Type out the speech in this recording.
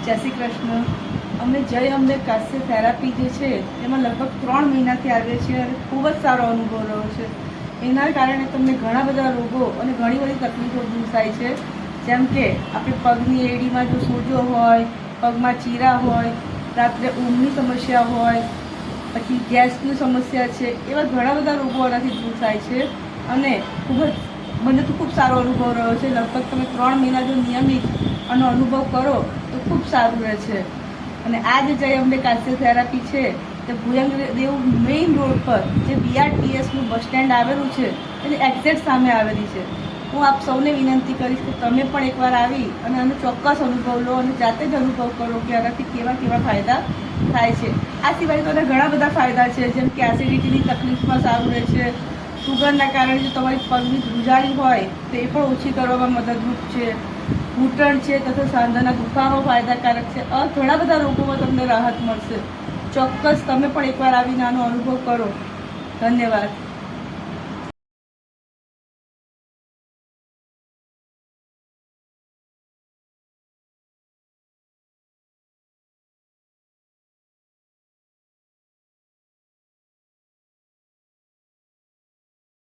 જય શ્રી કૃષ્ણ। અમે જય અંબે કાસ્ય થેરાપી જે છે એમાં લગભગ 3 મહિનાથી આવીએ છીએ અને ખૂબ જ સારો અનુભવ રહ્યો છે। એના કારણે તમને ઘણા બધા રોગો અને ઘણી બધી તકલીફો દૂર થાય છે। જેમ કે આપણે પગની એડીમાં જો સોજો હોય, પગમાં ચીરા હોય, રાત્રે ઊંઘની સમસ્યા હોય, પછી ગેસની સમસ્યા છે, એવા ઘણા બધા રોગો આનાથી દૂર થાય છે અને મને તો ખૂબ સારો અનુભવ રહ્યો છે। લગભગ તમે 3 મહિના જો નિયમિત આનો અનુભવ કરો તો ખૂબ સારું રહે છે। અને આ જે જય અંબે કાસ્ય થેરાપી છે તે ભુયંગદેવ મેઇન રોડ પર જે BRTSનું બસ સ્ટેન્ડ આવેલું છે એની એક્ઝેક્ટ સામે આવેલી છે। હું આપ સૌને વિનંતી કરીશ કે તમે પણ એકવાર આવી અને આનો ચોક્કસ અનુભવ લો અને જાતે જ અનુભવ કરો કે આનાથી કેવા કેવા ફાયદા થાય છે। આ સિવાય તો ઘણા બધા ફાયદા છે, જેમ કે એસિડિટીની તકલીફમાં સારું રહે છે, સુગરના કારણે જો તમારી પગની ધ્રુજારી હોય તો એ પણ ઓછી કરવામાં મદદરૂપ છે, ઘૂંટણ છે તથા સાંધાના દુખાવો ફાયદાકારક છે। ઘણા બધા રોગોમાં તમને રાહત મળશે। ચોક્કસ તમે પણ એકવાર આવીને આનો અનુભવ કરો। ધન્યવાદ।